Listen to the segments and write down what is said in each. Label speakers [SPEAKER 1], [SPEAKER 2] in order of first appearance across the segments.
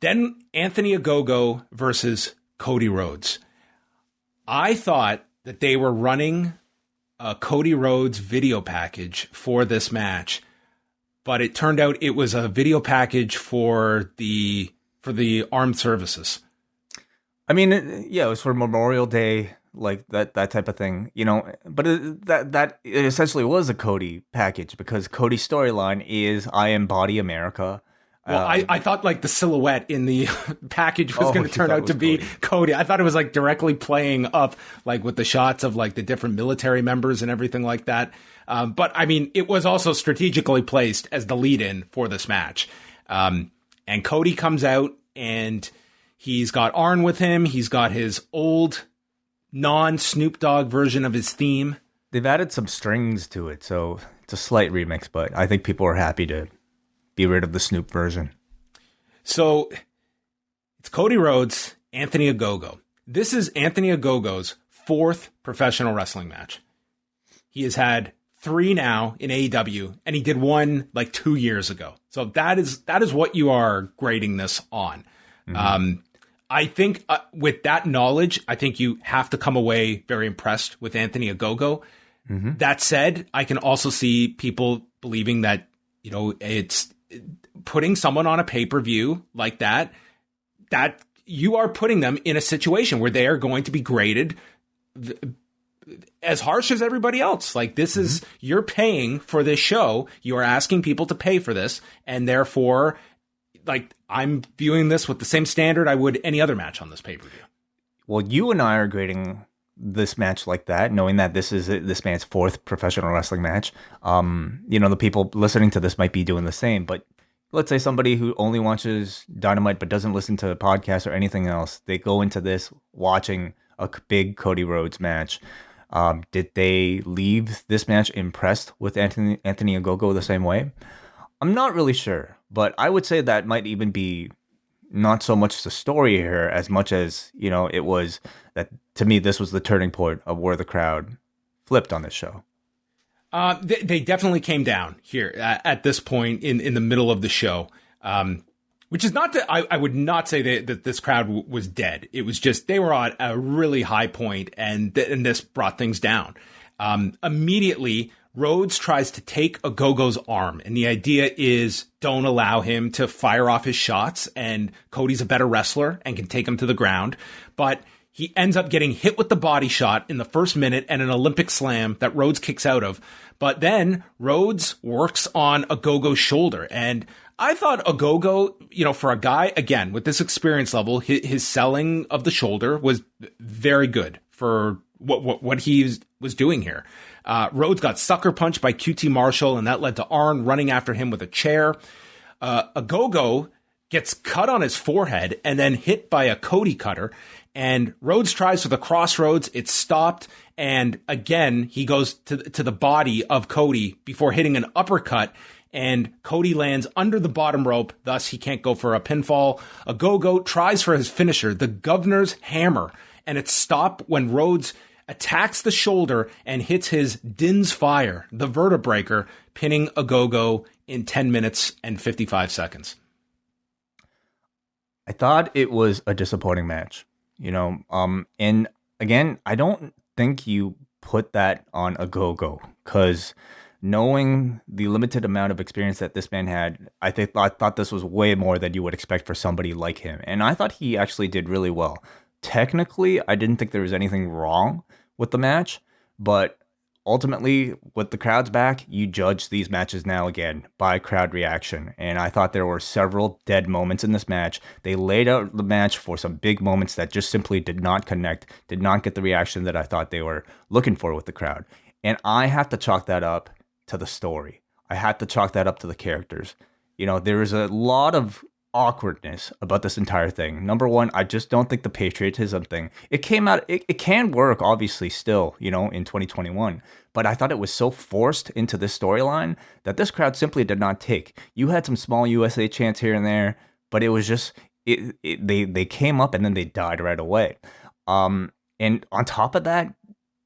[SPEAKER 1] Then Anthony Ogogo versus Cody Rhodes. I thought that they were running a Cody Rhodes video package for this match, but it turned out it was a video package for the armed services.
[SPEAKER 2] I mean, it was for Memorial Day, like that type of thing, but that it essentially was a Cody package because Cody's storyline is I embody America.
[SPEAKER 1] Well, I thought like the silhouette in the package was going to turn out to be Cody. I thought it was like directly playing up like with the shots of like the different military members and everything like that. But I mean, it was also strategically placed as the lead in for this match. And Cody comes out and he's got Arn with him. He's got his old non-Snoop Dogg version of his theme.
[SPEAKER 2] They've added some strings to it, so it's a slight remix, but I think people are happy to be rid of the Snoop version.
[SPEAKER 1] So it's Cody Rhodes, Anthony Ogogo. This is Anthony Ogogo's 4th professional wrestling match. He has had 3 now in AEW, and he did 1 like 2 years ago. So that is what you are grading this on. Mm-hmm. I think with that knowledge, I think you have to come away very impressed with Anthony Ogogo. Mm-hmm. That said, I can also see people believing that, it's putting someone on a pay-per-view like that you are putting them in a situation where they are going to be graded as harsh as everybody else. Like this is, you're paying for this show. You are asking people to pay for this. And therefore, like I'm viewing this with the same standard I would any other match on this pay-per-view.
[SPEAKER 2] Well, you and I are grading this match like that, knowing that this is this man's 4th professional wrestling match. The people listening to this might be doing the same, but let's say somebody who only watches Dynamite but doesn't listen to podcasts or anything else, they go into this watching a big Cody Rhodes match. Did they leave this match impressed with Anthony Ogogo the same way? I'm not really sure, but I would say that might even be not so much the story here as much as, it was that to me, this was the turning point of where the crowd flipped on this show.
[SPEAKER 1] They definitely came down here at this point in the middle of the show, which is not that I would not say that this crowd was dead. It was just they were at a really high point and this brought things down. Immediately, Rhodes tries to take Ogogo's arm, and the idea is don't allow him to fire off his shots, and Cody's a better wrestler and can take him to the ground. But he ends up getting hit with the body shot in the first minute and an Olympic slam that Rhodes kicks out of. But then Rhodes works on Ogogo's shoulder, and I thought Ogogo, for a guy, again, with this experience level, his selling of the shoulder was very good for what he was doing here. Rhodes got sucker punched by QT Marshall, and that led to Arn running after him with a chair. Ogogo gets cut on his forehead and then hit by a Cody cutter, and Rhodes tries for the crossroads. It's stopped, and again, he goes to the body of Cody before hitting an uppercut, and Cody lands under the bottom rope, thus he can't go for a pinfall. Ogogo tries for his finisher, the Governor's Hammer, and it's stopped when Rhodes attacks the shoulder and hits his Din's Fire, the vertebreaker, pinning Ogogo in 10 minutes and 55 seconds.
[SPEAKER 2] I thought it was a disappointing match, and again, I don't think you put that on Ogogo because knowing the limited amount of experience that this man had, I thought this was way more than you would expect for somebody like him. And I thought he actually did really well. Technically, I didn't think there was anything wrong with the match, but ultimately, with the crowd's back, you judge these matches now again by crowd reaction. And I thought there were several dead moments in this match. They laid out the match for some big moments that just simply did not connect, did not get the reaction that I thought they were looking for with the crowd. And I have to chalk that up to the story. I had to chalk that up to the characters. There is a lot of awkwardness about this entire thing. Number one, I just don't think the patriotism thing, it came out, it can work obviously still, in 2021, but I thought it was so forced into this storyline that this crowd simply did not take. You had some small USA chants here and there, but it was just, they came up and then they died right away. And on top of that,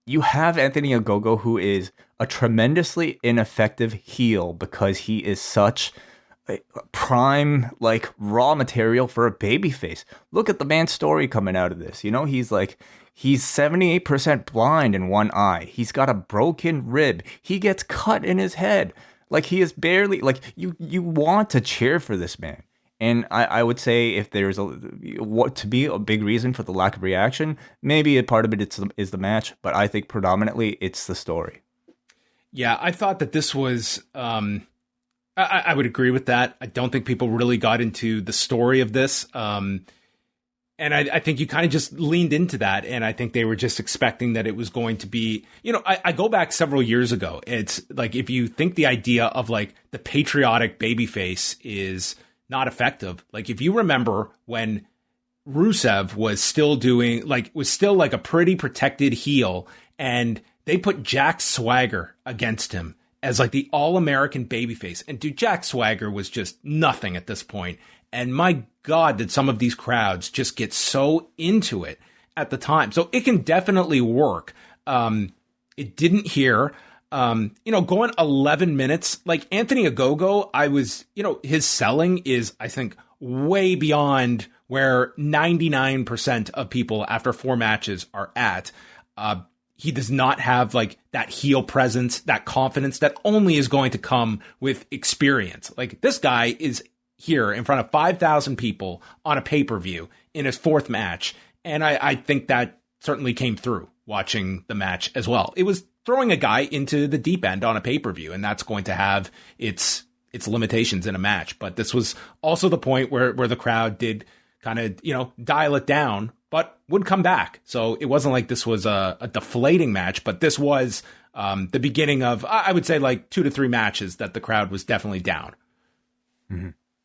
[SPEAKER 2] you have Anthony Ogogo, who is a tremendously ineffective heel because he is such prime, like, raw material for a babyface. Look at the man's story coming out of this. You know, he's 78% blind in one eye. He's got a broken rib. He gets cut in his head. Like, he is barely, like, you want to cheer for this man. And I would say if there's what to be a big reason for the lack of reaction, maybe a part of it is the match, but I think predominantly it's the story.
[SPEAKER 1] Yeah, I thought that this was, I would agree with that. I don't think people really got into the story of this. And I think you kind of just leaned into that. And I think they were just expecting that it was going to be, you know, I go back several years ago. It's like, if you think the idea of like the patriotic babyface is not effective, like if you remember when Rusev was still like a pretty protected heel, and they put Jack Swagger against him as like the all-American babyface. And dude, Jack Swagger was just nothing at this point. And my God, did some of these crowds just get so into it at the time. So it can definitely work. It didn't here. Going 11 minutes, like Anthony Ogogo, his selling is, I think, way beyond where 99% of people after 4 matches are at. He does not have like that heel presence, that confidence that only is going to come with experience. Like, this guy is here in front of 5,000 people on a pay-per-view in his 4th match. And I think that certainly came through watching the match as well. It was throwing a guy into the deep end on a pay-per-view, and that's going to have its limitations in a match. But this was also the point where the crowd did kind of, dial it down, but would come back. So it wasn't like this was a deflating match, but this was the beginning of, I would say, like 2 to 3 matches that the crowd was definitely down.
[SPEAKER 2] Mm-hmm.